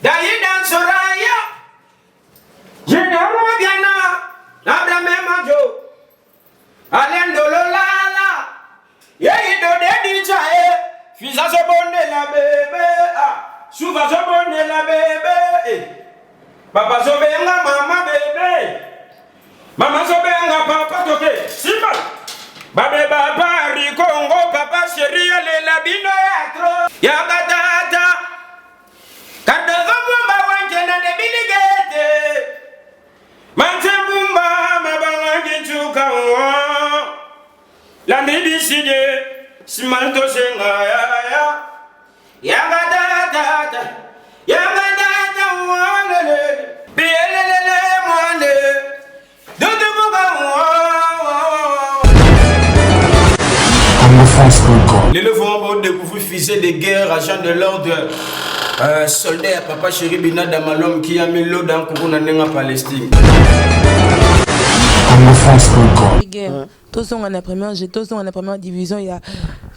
Daïdan Soraya. Généralement bien là, même Majo. Alain Dololala. Yéhi do dedi chae. Fisa se bonne la bébé. Souva se bonne la bébé. Papa se benga mama bébé. Maman se benga papa toke. Simba. Babe baba rikongo papa chéri ale la bino yatro. Yagatata. Kadogo bumba wanjena de biligete. Mante bumba mabanga chuka wa. La nibiside simalto senga ya. Yagatata. Yagatata wangele. Bielele mwande. Dodo buga wa. Les levons vont découvrir fusée de guerre, agent de l'ordre, soldat à papa chéri Bina Damalom qui a mis l'eau dans Kourouna Nenga Palestine. Tous sont en la première division, il y a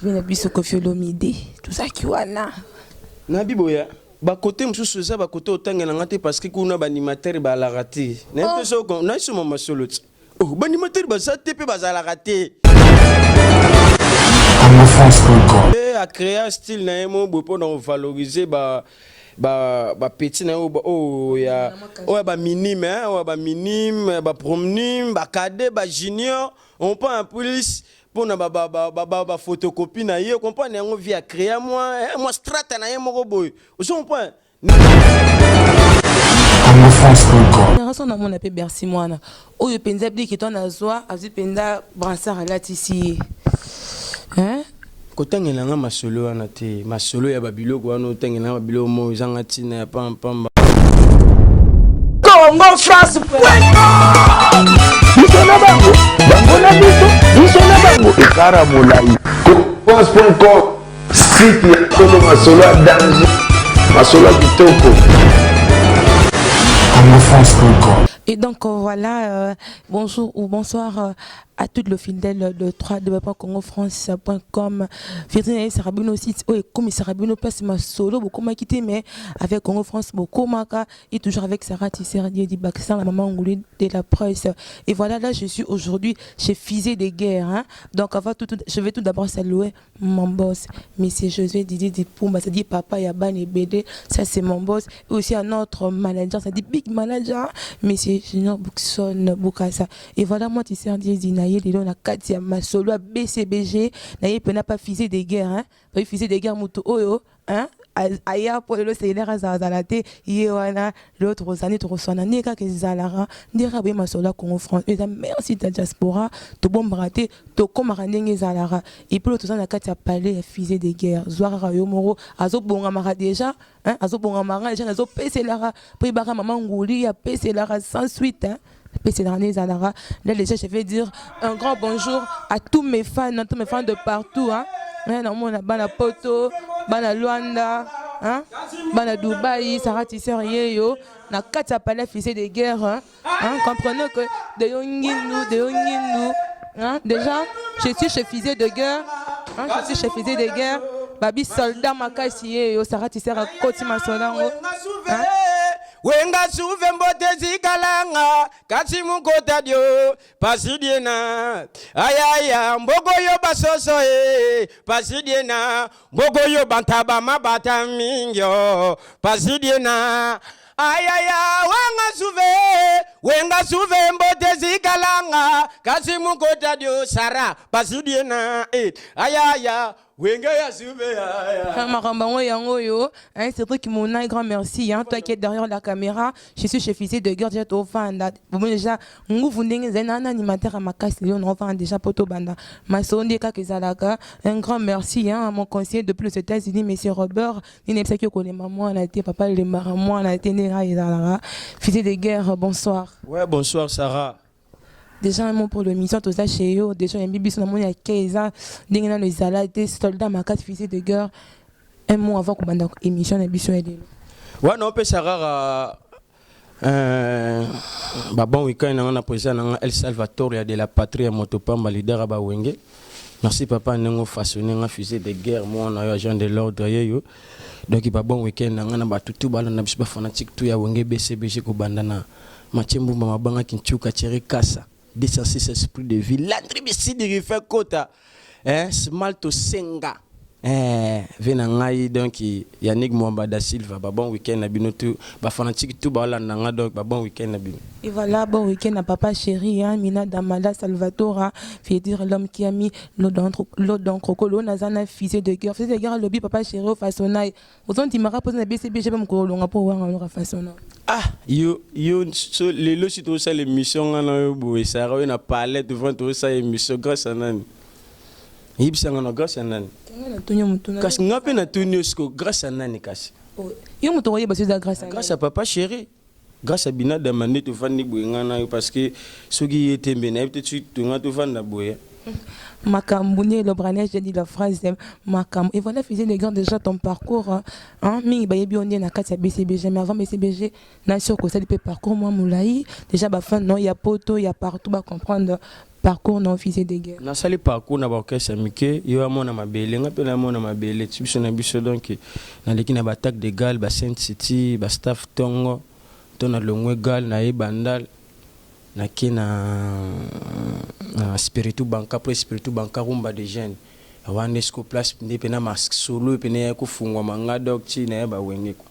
Vinabiso Kofi Olomide, tout ça qui est là. Nabiboya. Ba côté msusu za ba côté otangela ngate parce que kuna ba animateur ba la raté. Na peso ko na iso mama solo. Oh ba animateur ba sa tepe ba za la raté. Et à créer un style na yemo pour valoriser ba petit na ya ba minime minime ba promenime ba cadet ba junior on prend en police pour na ba photocopie na ye comprendre yango via créer moi strata na yemo boy on prend génération na mon appel Bercy mwana oyo penza bli ki ton azwa azi penda brassard alatisi hein kotangela nga masolo wana te masolo ya babiloko wana otangela nga babiloko mo ezanga tina ya pamba Congo France bisona bango na biso bisona bango ekara molai Pense.com site ya tolo masolo ya danger masolo ya kitoko et donc voilà bonjour ou bonsoir à toutes les fidèles de 3w.congofrance.com. Virginie Sarabino aussi, et comme Sarabino passe ma solo, beaucoup m'a quitté, mais avec Congo France, beaucoup m'a et toujours avec Sarah Tisserdier du Bakistan, la maman angolaise de la presse. Et voilà, là, je suis aujourd'hui chez Fusée de guerre. Hein. Donc, je vais tout d'abord saluer mon boss, monsieur Josué Didier Dipoumba, ça dit Papa Yaban et BD, ça c'est mon boss. Et aussi un autre manager, ça dit Big Manager, monsieur Junior Buxon Bukasa. Et voilà, moi, Tisserdier Dina. Il a Katia Masolo à BCBG, n'a pas Fusée de guerre, hein, pas Fusée de guerre Moutou Oyo, hein, Aya pour le Seigneur Zazalate, Yewana, l'autre Rosane, Rosana, Neka, Zalara, Dirabe Masola, Congo France, et merci de la diaspora, to bon braté, to komarandeng Zalara, et puis l'autre, on a Katia Palais, Fusée de guerre, Zoara Yomoro, Azo Bongamara déjà, hein, Azo Bongamara, déjà, Azo Pesselara, puis Bara Maman Ngouli, a Pesselara sans suite, hein. Là déjà je vais dire un grand bonjour à tous mes fans de partout hein. Bana Poto, Bana Luanda, hein? Bana Dubaï, Sarah Tisseryeyo, na Katia Palais Fusée de guerre hein. Comprenez que de Yonginu, hein? Déjà je suis chez Fusée de guerre, hein? Je suis chez Fusée de guerre, Babi soldat Makasi yo Sarah Tisser à Koti Masolango, hein? Wenga suve mbote zikalanga kasi mukota dio pasidiena ayaya mbogo yo basoso pasidiena mbogo yo bantaba mabata mingyo pasidiena ayaya wenga suve mbote zikalanga kasi mukota dio sara pasidiena ayaya Wenga ya suve ya. Marambango yango yo, hein, c'est vrai que mon grand merci hein, toi qui es derrière la caméra, je suis chez Fusée de guerre déjà au fan bon déjà nguvu ndenge zena animateur à Makasi on va déjà poto banda. Masonde ka kezalaka, un grand merci hein à mon conseiller de plus aux États-Unis monsieur Robert, il n'est pas que connaît maman on a été papa le maman on a été nera ezalaka. Fusée de guerre, bonsoir. Ouais, bonsoir Sarah. Déjà un mot pour l'émission tout ça chez eux déjà un bibi sur la monnaie à 15 ans dingue les salades soldats ma carte Fusée de guerre un mot avant qu'on bande émission émission aider ouais non peut Sarah bon week-end on a posé dans El Salvador de la patrie motopamba leader ba wenge merci papa nengo façonner une Fusée de guerre moi on a agent de l'ordre yo donc il va bon week-end nanga na batutu bala na biso ba fanatique tout ya wenge BCBG ko bandana machembu mama banga kinchuka chéri kasa 206 esprit de vie Landry Bisidi fait kota small to senga vena ngai donc Yannick Mwamba da Silva ba bon week-end na bino tout ba fanatique tout bala nanga donc ba bon week-end na bino. Et voilà, bon week-end à papa chéri, hein, Mina Damala Salvatore, fait dire l'homme qui a mis l'eau dans Crocolo, Nazana, fils de guerre, fils de guerre, lobby, papa chéri, au façonnail. Aux autres, il m'a rapposé la BCB, j'ai pas mon colon pour voir un façonnage. Ah, yo, les lots, si tout ça, l'émission, on a eu, ça a eu une palette devant tout ça, l'émission, grâce à Nan. Il y a un grâce à Nan. Parce qu'on a peine à tout nous, grâce à Nan, Kassi. Il y a grâce à papa chéri. Grâce à Bina Damane, tu vas nous parce que ceux qui étaient bénéfiques, tu vas tout faire boire. Makamboune, le branage, j'ai dit la phrase Makam. Et voilà, faisait les gars déjà ton parcours. Hein, mais il y a bien na kati BCBG, mais avant BCBG, n'a sûr que ça le parcours moi moulaï. Déjà bah fin non, il y a poto, il y a partout bah comprendre parcours non officier de guerre. Na sali parcours na ba Samike, yo amona mabele, ngapela amona mabele, tibiso na biso donc na leki na attaque de Gal, ba Saint City, ba staff Tongo. Tona longwe gal na bandal na kina spiritu banka pro spiritu banka rumba de jeunes awanesco place ndepena masque solo pene ya kufungwa manga docti na ba wengeko.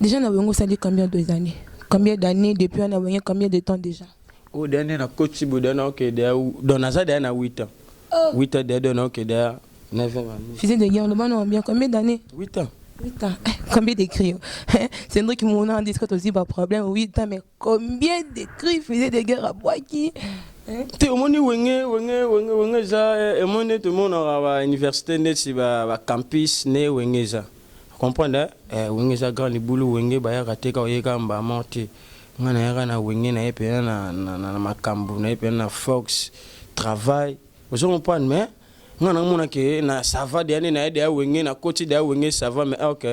Déjà na wengo sali combien d'années depuis on a wengo combien de temps déjà? O dernier na coach bodana OK de dans azada na 8 ans. 8 ans de don OK de 9 ans. Fils de guerre le bon bien combien d'années? 8 ans. 8 ans. Combien d'écrits? C'est un truc qui m'en a discuté aussi pas problème 8 ans mais combien d'écrits faisait des guerres à Boaki? Te omoni wenge za emone tout monde à université ne si ba campus ne wenge za. Comprendre wenge za grand libulu wenge ba ya kateka oyeka mba monte. Ngana ya na wenge na epe na makambu na epe na Fox travail. Vous comprenez mais ngana mona ke na sava de ane na ede ya wenge na koti de ya wenge sava mais OK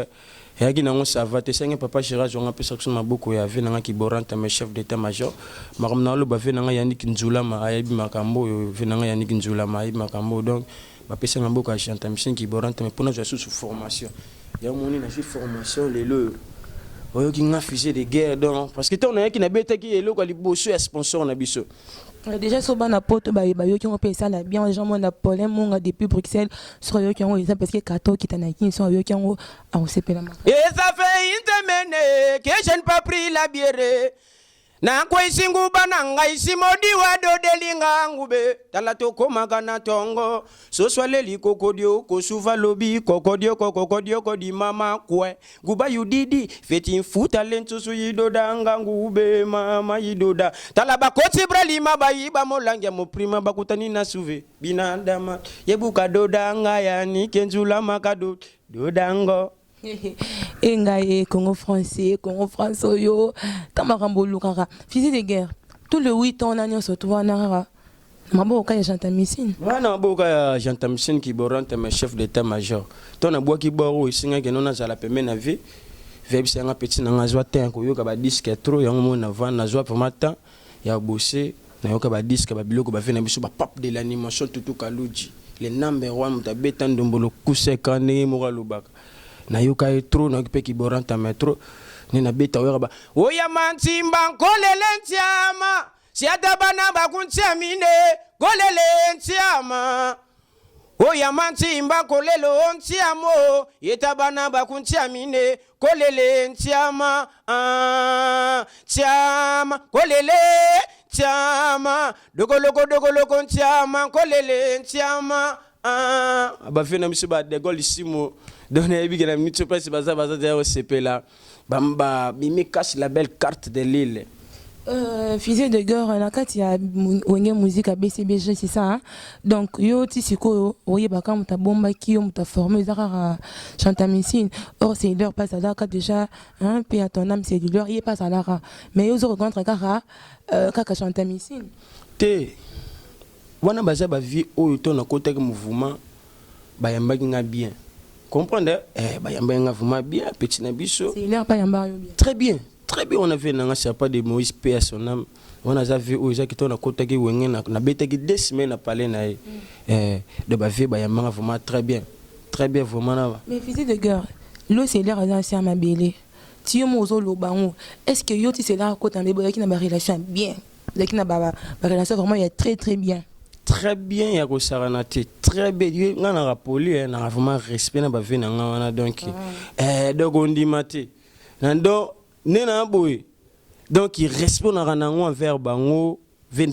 yaki nango sava te senga papa Gérard jonga pesa kusuma beaucoup ya ve nanga ki boranta me chef d'état major maram na lo ba ve nanga Yannick Nzula ma ayebi makambo yo ve nanga Yannick Nzula ma ayebi makambo donc ba pesa nga beaucoup agent mission ki boranta me pona je sous formation ya moni na formation lelo oyo ki nga fusée de guerre donc parce que ton yaki na beta ki elo ko liboso ya sponsor na biso. Déjà sur bana poto ba yo qui ont payé ça là bien gens mon Napoléon mon depuis Bruxelles sur yo qui ont ça parce que kato qui tanaki sur yo qui ont au CP la. Et ça fait une semaine que je n'ai pas pris la bière. Na kwa isingu bananga isimodi wado delinga ngube talato komaka na tongo so swaleli kokodio kosuva lobi kokodio kodi mama kwe guba yudidi feti mfuta lentu suyidoda ngube mama yidoda talaba koti brali mabayiba molangia moprima bakutani na suve binadama yebuka doda ngaya ni kenzula makado dodango. Engaye Congo français yo tamarambo lukara fils de guerre tout le 8 ans on a se trouve na maboka ya jantamissine wana maboka ya jantamissine ki borante ma chef d'état major ton na boki boro isinga ke nona za la peme na vie vebisa nga petit na ngazwa ten ko yoka ba disque trop yango mona van na zwa pour matin ya bosser na yoka ba disque ba biloko ba vena biso ba pap de l'animation tutu kaluji le number 1 mutabeta ndombolo kuse kane mo galubaka na yoka trop na pe ki boranta metro ni na beta oya oya mantimba kolele ntiama si atabana bakuntia mine kolele ntiama oya mantimba kolelo ntiamo yetabana bakuntia mine kolele ntiama tiama kolele tiama dogoloko ntiama kolele ntiama abafena miso ba de gol simo donné ebi que la minute passe baza de CP là bamba bimi cache la belle carte de l'île. Fils de guerre na kati ya wenge musique à BCBG c'est ça hein? Donc yo tisiko oye baka muta bomba ki yo muta formé zara chantamissine or c'est leur passe à la déjà hein puis à ton âme c'est du leur y passe à la mais yo zo rencontre kaka chantamissine te wana baza ba vie oyo to na côté que mouvement ba yambaki nga bien comprendre ba yambaki nga vraiment bien petit na biso c'est leur pas yamba bien très bien on a fait nanga c'est pas de Moïse paix à son âme on a vu aux gens qui to na côté que wenge na beta ki 2 semaines na parler na de ba vie ba yambaki vraiment très bien vraiment là. Mais fils de guerre L'eau, c'est l'air à ma belle. Si yo mozo lo bango, est-ce que yo ti c'est là côté un qui n'a pas relation bien, qui n'a pas relation vraiment il est très très bien. Très bien ya ko saranate, très bien. On a rappelé on a vraiment respect na ba vie na ngana donc donc on dit maté. Nando nena boy. Donc il respect na ranango envers bango,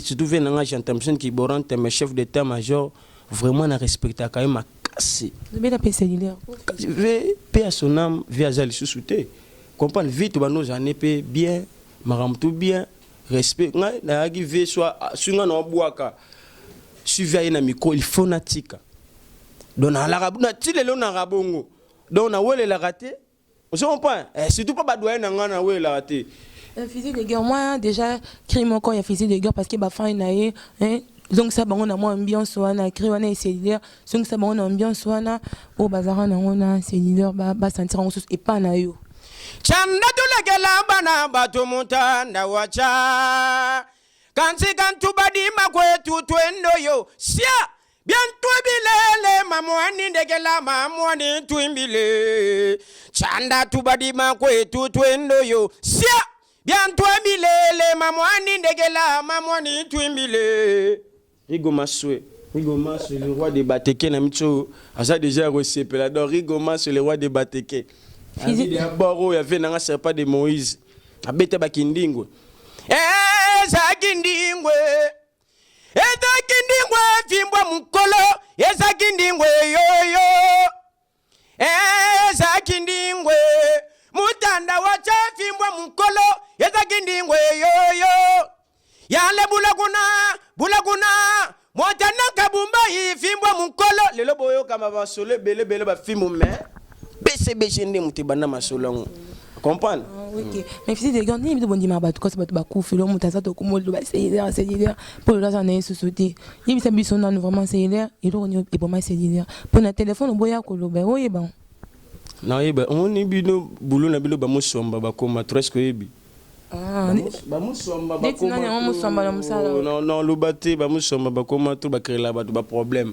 surtout venanga Jean Thompson qui borante mes chef d'état-major, vraiment na respecter quand même cassé. Vous avez la PC leader. Paix à son âme, via Zali sous-souté. Comprendre vite, nous en est bien, maram tout bien, respect. Na arrivé soit sur un boaka, suivi na micro, il faut natika. Donc na l'arabe, na tile le na rabongo. Donc na wele la raté. On se comprend. Surtout pas doyen na ngana wele la raté. Physique de guerre, moi déjà crime mon corps il y a physique de guerre parce que ba fin inaé, hein. Donc ça on a moins ambiance on a créé on a c'est leader. Donc ça on a ambiance on a au bazar on a c'est leader ba sentir en sous et pas na yo. Chanda tulegela bana batu mutanda wacha kansi kantu badima kwetu twendo yo sia bien tuibilele mamwani ndegela mamwani tuimbile chanda tubadima kwetu twendo yo sia bien tuibilele mamwani ndegela mamwani tuimbile Rigo Maswe, le roi des Bateke na micho asa déjà reçu pelador Rigo Maswe le roi des Bateke. Il y a Boro, il y avait un serpent de Moïse. A bête bakindingwe. Zakindingwe. Zakindingwe, fimbwa mukolo. Zakindingwe yo. Zakindingwe. Mutanda wacha fimbwa mukolo. Zakindingwe yo. Yale bulaguna. Mwatana kabumba yi fimbwa mukolo. Lelo boyo kama basole bele ba fimbo me. BCBG ndi mutibana masolongo. Comprendre? OK. Mais fils de gars, ni de bon di mabat ko sabat ba ku filo mutaza to ko molo ba c'est leader pour la zone société. Il bisa biso na vraiment c'est leader, il on et pour moi c'est leader. Pour na téléphone boya ko lo ba oye ba. Na yeba on ni bino bulu na bilo ba musomba ba koma presque yebi. Ba musomba ba koma. Netina na musomba na musala. Non lo baté ba musomba ba koma to ba créer là ba problème.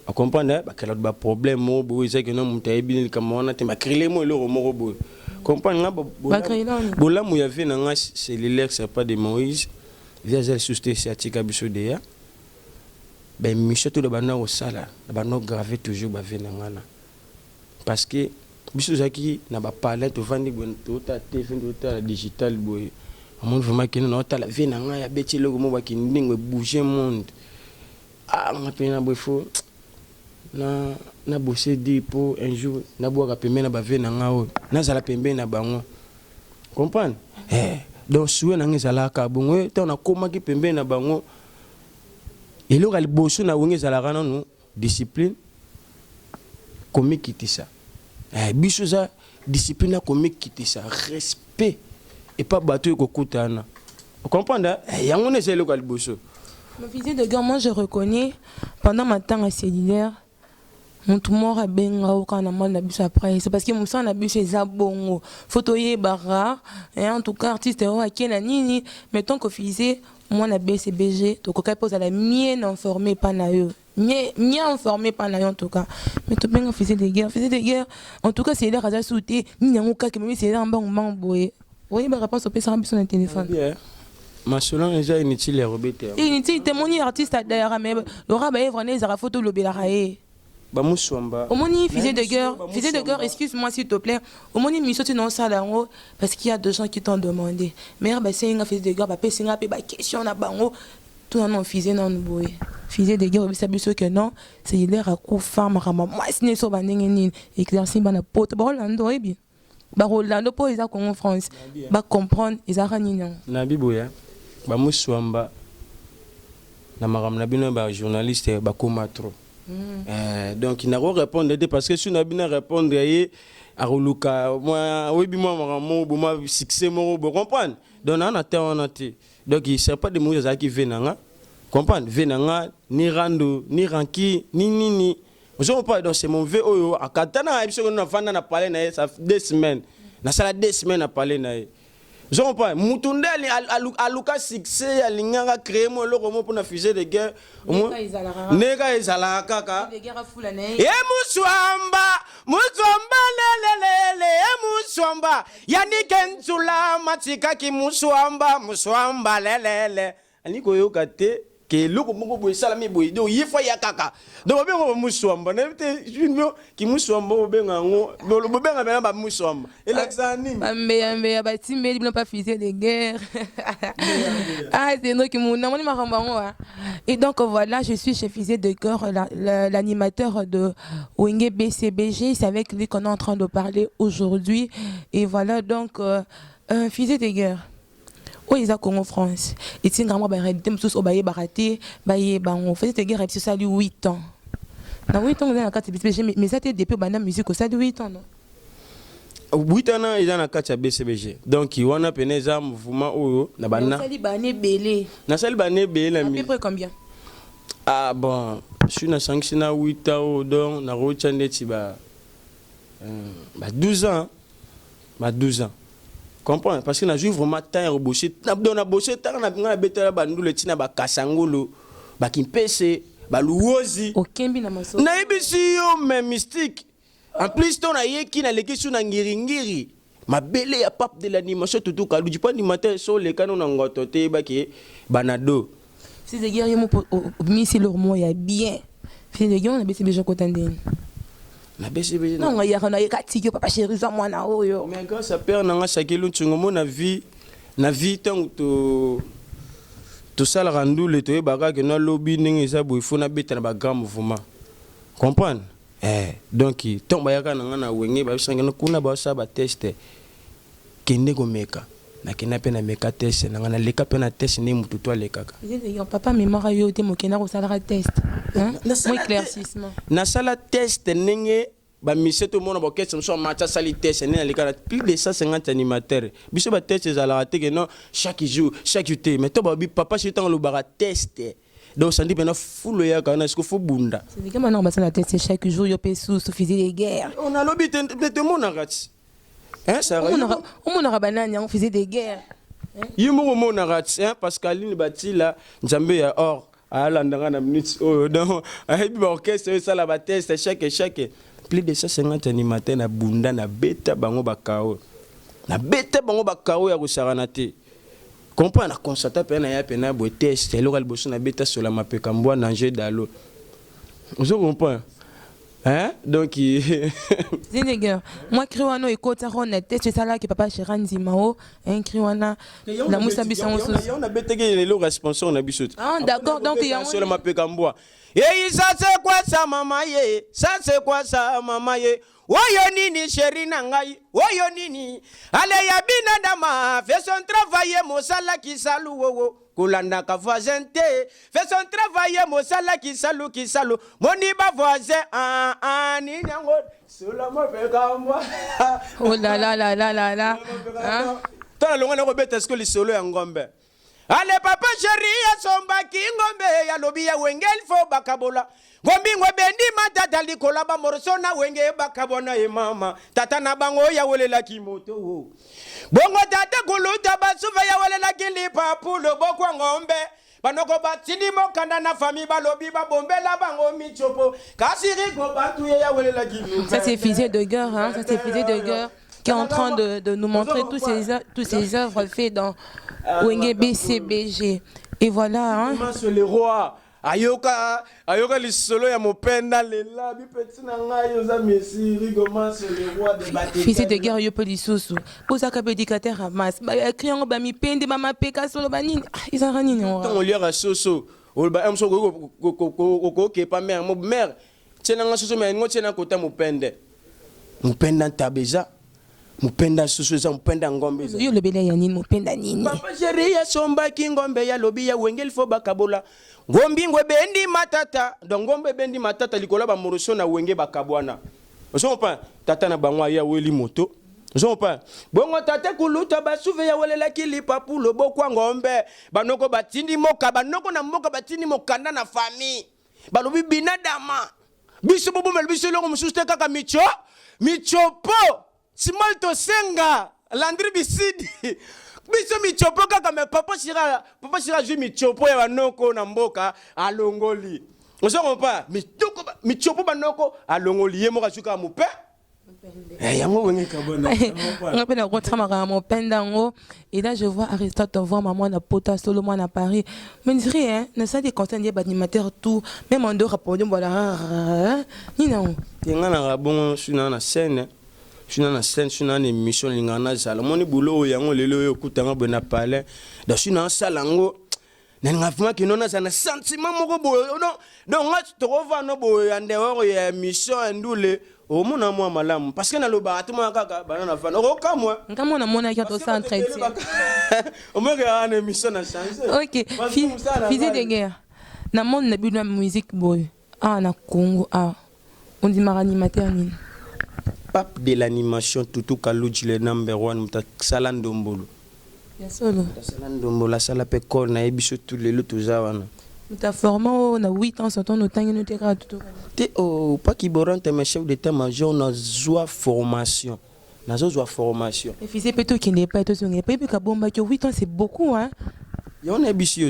A comprendre ba kala ba problème mo bo c'est que non mutaye bin comme on a te ma créer mo le romo bo comprendre bola mo yave na nga cellulaire c'est pas de Moïse via elle susté sciatique biso deya ben micho to ba na o sala ba no graver toujours ba ve na ngana parce que biso zaki na ba palette to vandi bon to ta te fin to ta digital boy amon vraiment que non ta la ve na nga ya beti le mo ba ki ndingwe bouger monde nga pena boy fo na bossé dit pour un jour na boire pembe na bave na ngao na zala pembe na bango comprendre donc soué na ngezala ka bongo to na koma ki pembe na bango elo gal bosso na wonge zala kana no discipline comme kitisa biso za discipline comme kitisa respect et pas bateau ko kutana comprendre yango ne zelo gal bosso. Mon fils de gars, moi je reconnais pendant ma temps à cellulaire mon tumor a benga au kana mal na biso après c'est parce que mon sang na biso eza bongo photoyer bara et en tout cas artiste o akena nini mais tant que faisait moi na BCBG to ko pose à la mienne informé pas na eux mien informé pas na eux en tout cas mais to benga faisait des guerres en tout cas c'est l'air à sauter ni nyango ka que même c'est un bon boy oui bah réponse au pesa biso na téléphone ma selon déjà inutile les rebete inutile témoigner artiste d'ailleurs mais Laura ba evrané za photo lobela raé. Omoni faisait de guerre, excuse-moi s'il te plaît. Omoni miso tu non ça là parce qu'il y a deux gens qui t'ont demandé. Mais bah c'est une faisait de guerre, bah c'est une question na bango. Tout non faisait non boy. Faisait de guerre, ça biso que non, c'est il est à coup femme rama. Moi c'est so bandenge ni éclairci bana pote ba Rolando et bien. Ba Rolando po isa en France. Ba comprendre isa rani non. Na biboya. Ba muswamba. Na maram na bino ba journaliste ba koma trop. Donc il n'a pas répondu parce que si on a bien répondu à Roluka moi oui moi moi succès moi vous comprendre donc on a donc il sert pas de mots qui viennent comprendre viennent ni rando ni ranki ni je ne pas donc c'est mon VO à Katana on a parlé ça 2 semaines na sala 2 semaines à parler Je comprends. Moutounde aluka succès alinganga créer mo loko mo pour na fusée de guerre. Nega ezala kaka. Muswamba lelelele muswamba. Yani kenzula matika ki muswamba lelele. Ani ko yoka te ke loko moko boy salami boy do yifa ya kaka. Donc obenga muswamba na te junio ki muswamba obenga ngo obenga bena ba muswamba. Et l'axani. Mais ba timé il n'a pas fusé de guerre. Ah c'est nous qui mon maramba. Et donc voilà, je suis chez Fusée de guerre, l'animateur de Wenge BCBG, c'est avec lui qu'on est en train de parler aujourd'hui. Et voilà donc Fusée de guerre. Oh, ils ont Congo France. Et si on a réalité, tous au baye baraté, baye bango. Fusée de guerre, ça lui 8 ans. Dans 8 ans, on a la carte BCBG, mais ça c'était depuis la musique, ça lui 8 ans, non? 8 ans, ils ont la carte BCBG. Donc, ils ont appelé ça mouvement ou na bana. Na sali bané belé. Na sali bané belé. À peu près combien? Ah bon, je suis na 8 ans, donc na rochande tiba 12 ans. 12 ans. Comprends? Parce que na joué vraiment temps bossé. Na bossé temps na betela bandu le tina ba kasangolo, ba kimpese, ba luozi. Okembi na maso. Na ibisi yo mais mystique. En plus ton aye qui na leki suna ngiri. Ma belle ya pape de l'animation tout ka du pas animateur so le canon na ngoto te ba ki banado. Si de guerre mo misi leur mo ya bien. Si de guerre na BCBG kotandeni. Na BCBG non ya kana ka tiki papa chéri za mwana oyo. Mais quand ça perd na sakelu tsungomo na vie tant to sala randu le to baka que na lobby ningi za bo ifuna beta na ba grand mouvement. Comprendre? Donc tant bayaka na wenge ba sanga na kuna ba sa ba test kende ko meka. Na kena pe na meka test na ngana leka pe na test ni mutu to lekaka. Papa mémoire yo te mokena ko sala test. Hein? Moi éclaircissement. Na sala test ningi ba mise to mona ba question so matcha sali test ni na leka plus de 150 animateurs. Biso ba test za la que non chaque jour, chaque jour mais to ba bi papa si tant lo ba test. Donc ça dit maintenant full ya kana est-ce que faut bunda. C'est que maintenant on va la test chaque jour yo pe suffisait les guerres. On a lobby de mon arrête. Hein ça on a banane on faisait des guerres. Yimo mon arrête hein parce qu'Aline bati là Nzambe ya or ala ndanga na minute oh donc ayebi ba orchestre ça la test chaque plus de 150 animateurs na bunda na beta bango bakao. Na beta bango bakao ya kusarana te. Comprends na constater pe na ya pe na bo test le local bosso na beta sur la mape kambwa na jeu d'alo. Vous comprenez? Hein? Donc Zinegger, moi Kriwano et Kotaron test ça là que papa Chiranzi Mao, hein Kriwana la Moussa Bisson sous. On a bêté le responsable on a bisou. Ah d'accord donc il y a sur la mape kambwa. Et ça c'est quoi ça maman yé? Ça c'est quoi ça maman yé? Woyo nini chéri nangai, woyo nini. Ale ya binadama, fait son travail mosala ki salu wowo. Kulanda ka voisin te, fait son travail mosala ki salu. Moni ba voisin ni nyango. Sula mo pe kamwa. Oh là là. Hein? Tala longa na ko beta est-ce que le solo ya ngombe. Ale papa chéri ya somba ki ngombe ya lobi ya wengel fo bakabola. Gombi bendi matata likola ba morosona wenge bakabona e mama tata na bango ya welela kimoto bongo tata kuluta basuva ya welela kilipa pulo bokwa ngombe banoko batini mokanda na famille balobi ba bombela bango michopo kasiri go batu ya welela kimoto. Ça c'est Fusée de guerre hein, ça c'est Fusée de guerre qui est en train de nous montrer tous ces œuvres faites dans Wenge BCBG et voilà hein. Sur les rois Ayoka le solo ya mopenda lela bi petit na ngai oza messi rigoma sur le roi de Batéka. Fusée de guerre yo polisusu. Posa ka pédicateur ramas. Ba criant ba mi pende ba ma peka solo banini. Ils ont ranini. On lui a soso. O ba am so ko ke pa mère mo mère. Tena nga soso mais ngo tena kota mopende. Mopenda tabeza. Mupenda susu za mupenda ngombe za. Yo lebele ya nini mupenda nini? Papa chéri ya somba ki ngombe ya lobi ya wengel fo bakabola. Ngombi ngwe bendi matata. Donc ngombe bendi matata likola ba moroso na wenge bakabwana. Ozo pa tata na bangwa ya weli moto. Ozo pa bongo tata kuluta basuve ya welela kilipa pulo bokwa ngombe. Banoko batindi moka banoko na moka batindi mokanda na famille. Balobi binadama. Biso bobo mel biso longo mususte kaka michopo. Simol to senga landri bisidi biso michopo kaka me papa sira ju michopo ya banoko na mboka alongoli osoko pa michopo banoko alongoli ye moka suka mupe yango wenge kabona on peut retrouver mon pendango et là je vois Aristote voir maman na pota solo moi na Paris mais dirait hein ne ça des conseils des animateurs tout même en dehors pour voilà ni non ngana bon suna na scène suna na émission lingana zala moni boulot yango lelo yo kutanga bona palais da suna salango na ngafuma kinona sana sentiment moko boyo non donc nga to rova no boyo ande woro ya émission ndule o mona moi malamu parce que na lo ba atuma kaka bana na fana o ka moi ngamo na mona ki to s'entretien o mo ga na émission na chance OK fils de guerre na monde na bino musique boy na Congo on dit mar animateur ni pape de l'animation Tutu Kaluji le number 1 muta salandombolo ya solo salandombolo sala pe call na ebiso tous les lots wana muta formant on a 8 ans son temps tangi no te ka tout te o pas qui borante mes chef d'état-major na zoa formation na zoa formation et fils peut qui n'est pas tout son pas ka bomba que 8 ans c'est beaucoup hein yo na ebiso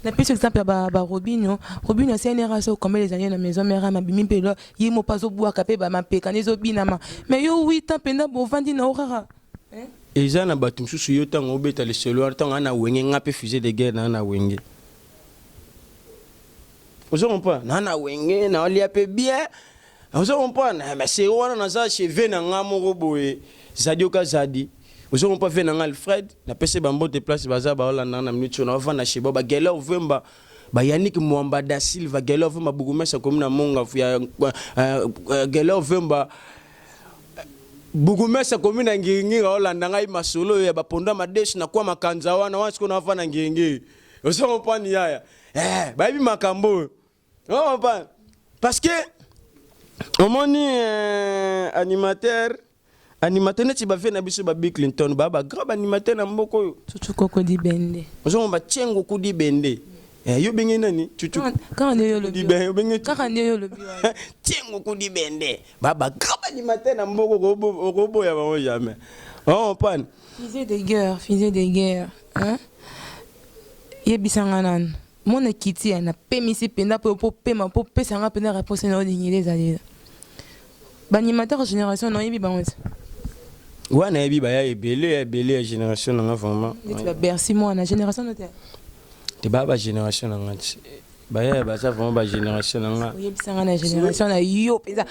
na plus exemple ba Robinho c'est une race comme les années na maison mère ma bimi pelo yimo pas zo bua kapé ba mapeka nezo binama mais yo 8 ans penda bo vandi na orara hein eza na batum susu yo tango obeta le selo tango na wenge ngape fusée de guerre na wenge ozo comprend na wenge na oli ape bien ozo comprend mais c'est wana na za cheve na ngamo roboé zadio ka zadi ozo comprend fait na Alfred na pese bambo de place baza ba Hollande na minute na va na sheba ba gela ovemba ba Yannick Mwamba da Silva gela ovemba bugumesa comme na monga ya gela ovemba bugumesa comme na ngingi ga Hollande ngai masolo ya baponda madeshi na kwa makanza wana wansi ko na va na ngingi ozo comprend yaya ba bi makambo non pas parce que on moni animateur neti ba fait na biso ba Bill Clinton ba grave animateur na mboko yo Chuchu Koko di Bende ozo ba tchengo ku di Bende yo bengi nani Chuchu quand on yo le di Bende yo bengi quand on yo le tchengo ku di Bende ba grave animateur na mboko robo ya ba jamais on pan fils de guerre hein yebisanganan mon ekiti na pemisi penda po pema po pesanga penda réponse na odingile zali ba animateur génération non yebi bango wana yebi ba ya ebele génération na vraiment tu vas Bercy moi na génération notaire te ba génération na ngati ba ya ba ça vraiment ba génération na nga yebisanga na génération na yo pesa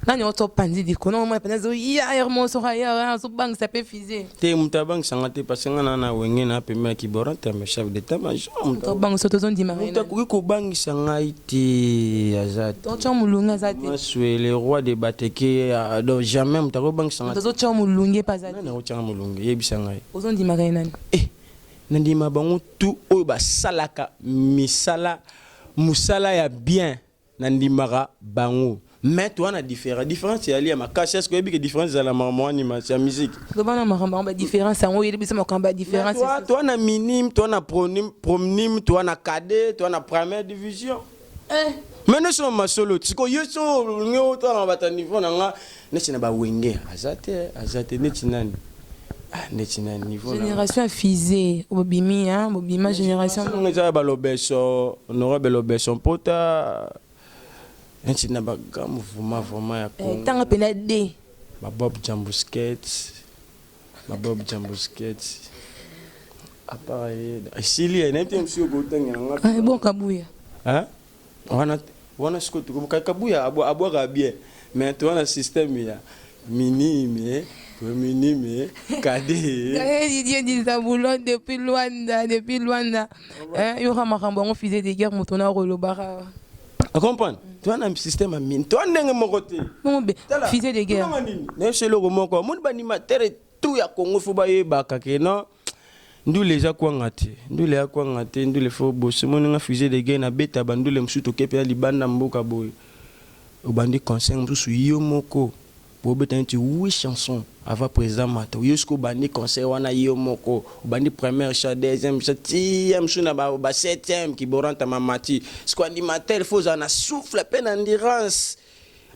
nani oto panzi di kono moi pena zo ya hermo so ya so bang ça peut fiser te mutabang sangate parce que na wenge na pemela ki borante me chef d'état-major to bang so to zon di marina to ko bang sangai ti azat to chamulunga zati maswe le roi de bateke donc jamais mutako bang sangate to chamulunge pas zati na chamulunge yebisangai ozon di marina nandi mabango tout oyo basalaka misala musala ya bien nandi mara bango mais toi na différence ya lia makasi est-ce que yebi que différence za la maman animation ya musique do bana maramba ba différence en oyo bisa makamba différence toi na minime toi na promnim toi na cadet toi na première division mais nous sommes masolo tiko yeso ngo to na bata niveau na nga neti na ba wenge azate neti nani neti na niveau génération fusée obimi hein obima génération on est ba lobeso honorable lobeso pota neti na ba gamu vraiment ya Congo tanga pena de ba Bob Jambusket appareil Sili neti monsieur Gotanga nga bon kabuya hein wana skoto ko kabuya abwa bien mais toi na système ya minime cadet Didier dit Zaboulon depuis Luanda hein yo ramakambo on faisait des guerres motona rolobara comprendre toi na système a mine toi ndenge moko te bon faisait des guerres ne selo ko moko mon animateur tout ya Congo fo ba yebaka ke non ndule za kwangate ndule fo bosse mon nga faisait des guerres na beta bandule msuto kepe ya libanda mboka boy obandi conseil msusu yo moko pour beta nti 8 chansons avant président mato yosko bandi conseil wana yo moko bandi première chat deuxième chat tième suna ba septième qui boranta mamati sko animateur faut na souffle peine endurance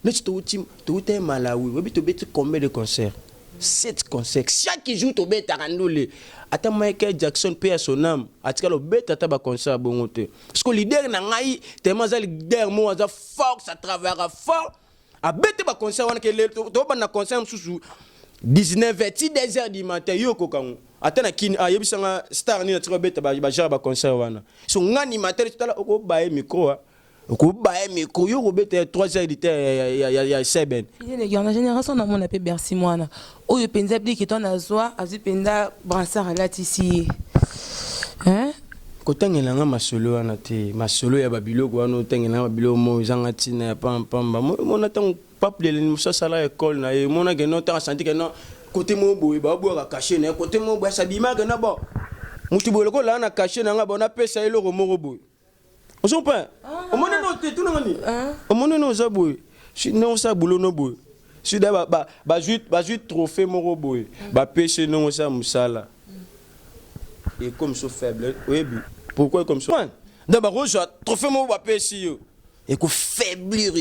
mais tu te Malawi obi to beti combien de concerts 7 concerts. Chaque jour, tu bête à randole. Attends, Michael Jackson paye à son âme. Attends, le bête à ta concert à bon côté. Parce que le leader n'a pas eu, tellement le leader, moi, ça fort, ça travaille fort. A bête à concert, on a que le, tu vas concert sous 19h, 10h du matin, yo kokang. Attends, a yebi sanga star ni na tu bête à jara concert wana. So ngani matin, tu as au bail micro. Ko bae me ko yo ko bete 3h du temps ya seben. Les gars, la génération na mon appelé Bercy moana. O yo penza bi ki ton azwa, azu penza brassard la tisi. Hein? Ko tangela nga masolo wana te, masolo ya babilo ko wana tangela babilo mo zanga tina ya pam pam ba. Mo na tang paple le musa sala école na e mo na ke no ta senti ke no côté mo boy ba bo ka cacher na côté mo boy sa bima ke na bo. Mutu bo ko la na cacher na nga bo na pesa ilo ko mo boy. On s'en pas. On m'a noté tout le monde. On m'a noté ça boy. Si non ça boulot no boy. Si d'abord ba juste trophée mon boy. Ba pêcher non ça musala. Et comme ça faible. Oui, pourquoi comme ça? D'abord roja trophée mon ba pêcher yo. Et que faiblir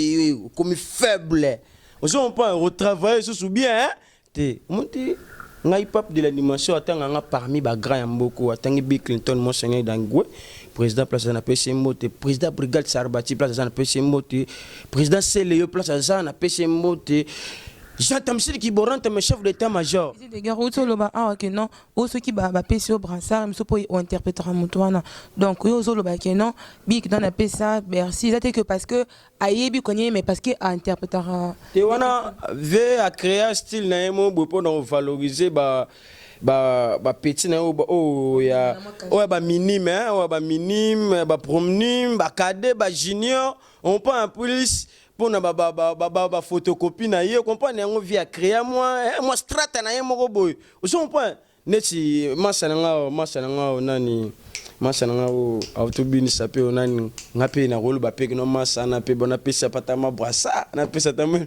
comme faible. On s'en pas retravailler ça sous bien hein. Té, monter ngai pap de l'animation atanga parmi ba grand mboko atangi Bill Clinton mon seigneur d'angwe. Président place na PC Mote, président brigade Sarbati place na PC Mote, président Célio place na PC Mote. J'attends celui qui borante mes chef d'état-major. Les gars, où solo ba ah que non, où ceux qui ba PC au brassard, me sopo ou interprétera motoana. Donc où solo ba que non, big dans la PC Bercy, ça que parce que ayebi connaît mais parce que interprétera. Et wana veut à créer un style na emo pour valoriser ba petit na ya ba minime ba minime ba promnime ba cadet ba junior on prend en police pour na ba photocopie na ye comprendre on vient créer moi strata na ye moko boy on prend neti masananga nani masananga autobini sape onani ngape na rolo ba peke no masana pe bona pesa patama brasa na pesa tamwe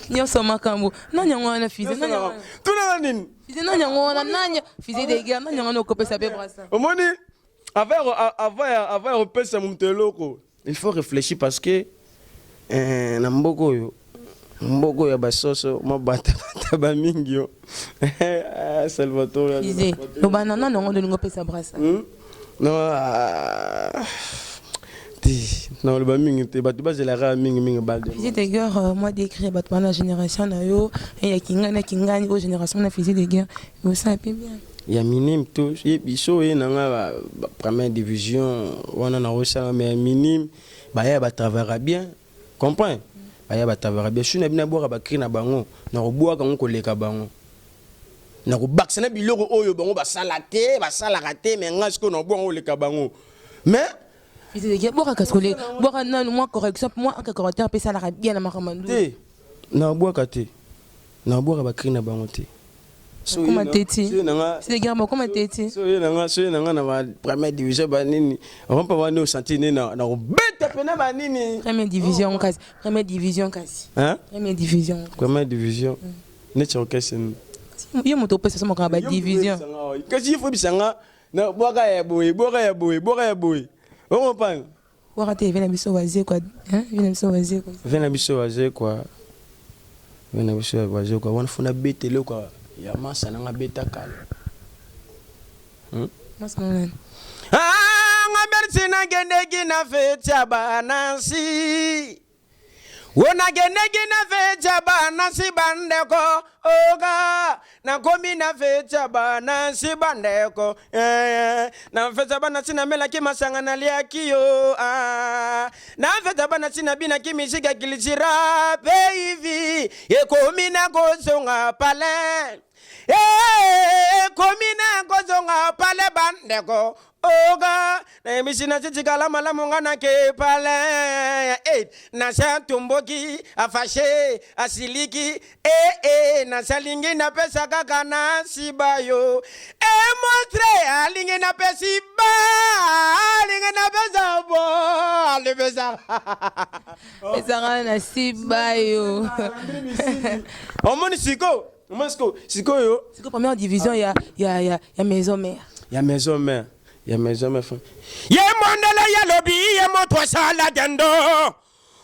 nyo soma kambo nanya ngwana fize nanya tuna nini fize nanya ngwana nanya fize de gars nanya ngwana ko pesa pe brasa omoni avant pesa mumteloko il faut réfléchir parce que na mboko ya basoso mabata ba mingi yo Salvatore fize lo banana no ngondo ngo pesa brasa non non le mingi te batu bazela mingi balde fize de gars moi décrit battement la génération na yo et ya kingani o génération na fize de gars vous savez bien ya minime tout biso e nanga première division wana na rosa mais minime ba ya ba travailler bien comprends ba ya ba travailler bien shuna bina boka ba kri na bango na roboa kango koleka bango na ko baksana biloko oyo bango ba salate ba salakate mais ngasko na boka oleka bango mais fize de gars boka kaskole boka non moi correction moi en correcteur pe ça la bien na makamando te na boka te na boka ba kri na bango te comment teti c'est gars comment teti so nanga na première division ba nini on pas voir au sentiner na bête pena ba nini première division kasi hein première division ne chokese yo moto pesa sama ka ba division kasi il faut bisanga na boka ya boy on pas wakati vena biso wazie quoi hein vena biso wazie quoi wana funa bête le quoi ya masa nanga beta kala masa nanga nga bersi na gendegi na fetia banansi wona gendegi na fetia banansi bandeko oga na komi na fetia banansi bandeko na fetia banansi na mela ki masanga na liaki yo na fetia banansi na bina ki misika kilitira peivi e komi na kozonga pale komina kozonga pale bandeko oga na misina chichikala malamu ngana ke pale na santumboki afashe asiliki na salingi na pesa kaka na sibayo montre alingi na pesiba alingi na pesa bo ale pesa pesa na sibayo omoni siko Siko première division ya maison mère. Ya maison mère. Ye mondela ya lobi ye moto sala dendo.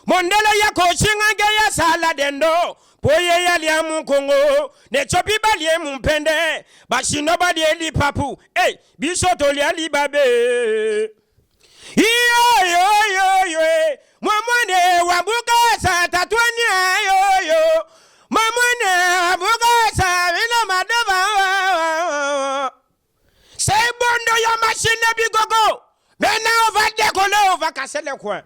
Mondela ya kochinga ya sala dendo. poye yalia mu Congo ne chopi balie mu mpende bashino balie li papu hey biso toli ali babe yo mwamone wabuka sa tatwani yo mwamone wabuka sa vino madova c'est bondo ya machine bigogo maintenant on va décoller on va casser les coins.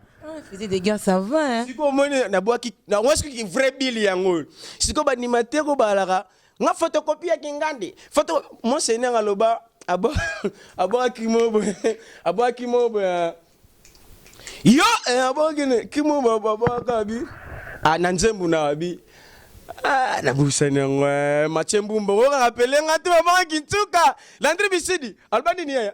Faisait des gars, ça va, hein. Si comme na boaki na waski ki vrai bill yango. Si ko ba animateur ko balaka, nga photocopie ya kingandi. Photo mon seigneur aloba abo akimo yo abo gene kimo baba kabi. Ah nanzembu na abi. Ah na busana ngwa machembu mbo ka rappeler nga to ba kintuka. Landri bisidi albani ni ya.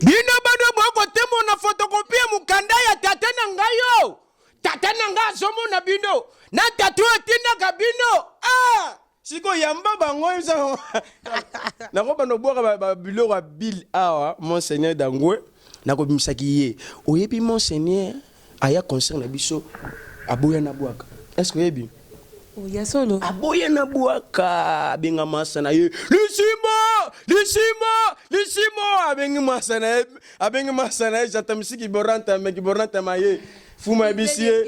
Bino bado boko temo na photocopie mukanda ya tata na ngayo. Tata na nga somo na bino. Na tatu etinda ka bino. Ah! Siko yamba bango yisa. Na ko bano boka ba bilo ka bill awa monseigneur Dangwe na ko bimisaki ye. Oyebi monseigneur aya concert na biso aboya na bwaka. Est-ce que yebi? Oh, ya solo. Aboya na bwaka benga masana ye. Lisimo abengi masana jatamsiki boranta maye. Fuma abisie.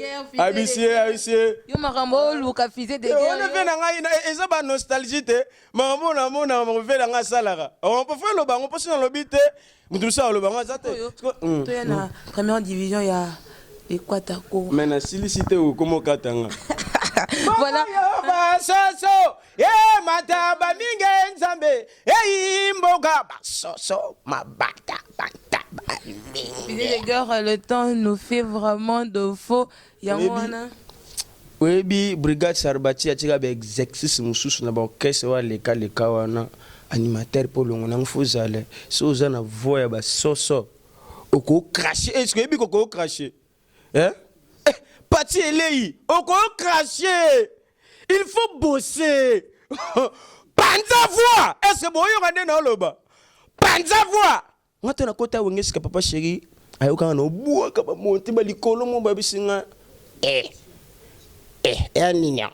Yo makambo luka fize de guerre. On fait na ngai eza ba nostalgie te. Mona on fait nga salaka. On peut faire le bango parce que le bité. Mutu sa le bango zate. To ya na première division ya Equatako. Mais na silicité ou comment katanga. Voilà. Soso, mataba minge nzambe, imboga soso, mabata bata. Les gars, le temps nous fait vraiment de faux. Yamwana. Oui, brigade Sarbati a tiré avec exercice mususu na ba orchestre wa leka wana animateur pour le ngona mfuzale. So za na voix ba soso. Oko cracher, est-ce que oko cracher? Hein? Pati elei, oko cracher. Il faut bosser. Panza voix. Est-ce que boyo ngane na loba? Panza voix. Ngata na kota wengesi ka papa chéri. Ayoka na obuwa ka ba monte ba likolo mo ba bisinga. Ninya.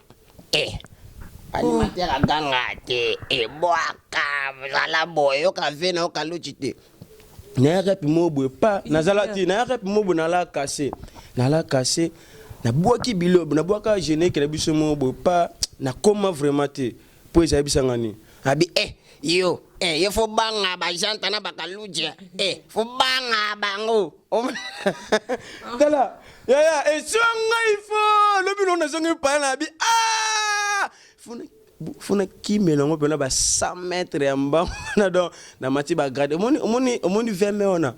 Animateur aganga te. Boaka, zala boyo ka vena o ka luchite. Na rap mo bo pa, na zala ti na rap mo bo na la casser. Na la casser. Na boaki bilo, na boaka gêné que la biso mo bo pa. Na comment vraiment te pour eza bisangani abi yo faut banga ba janta na bakaluje faut banga bango tala ya esonga ifo lobi no na zongi pa na abi funa kimela ngo pena ba 100 mètres ya mba na do na mati ba grade omoni 20 me ona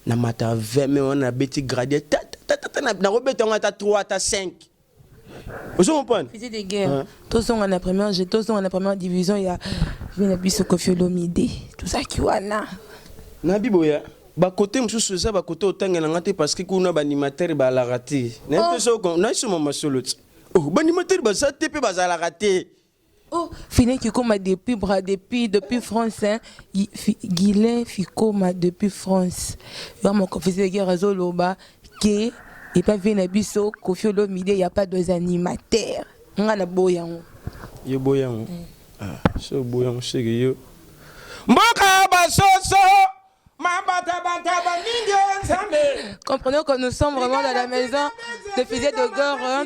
na mata 20 me ona beti grade na robeta ngata 3 ta 5. Vous comprenez? Faisait des guerres. Tous sont en la première division. Il y a Vinabis Kofi Olomide. Tout ça qui wana. Nabi boya. Ba côté mususu za ba côté otanga na ngate parce que kuna ba animateur ba la raté. Na peso ko na iso mama solo. Oh ba animateur ba za tepe ba za la raté. Oh fini qui comme depuis France hein. Guilain Fikoma depuis France. Vraiment qu'on faisait des guerres à Zoloba qui et pas Venabiso, Kofi Olomide, il n'y a pas deux animateurs. On a boyan. Yo boyan. So boyan c'est yo. Mboka basoso, mabata bata ba minge nzambe. Comprenons que nous sommes vraiment dans la maison de fusée de guerre.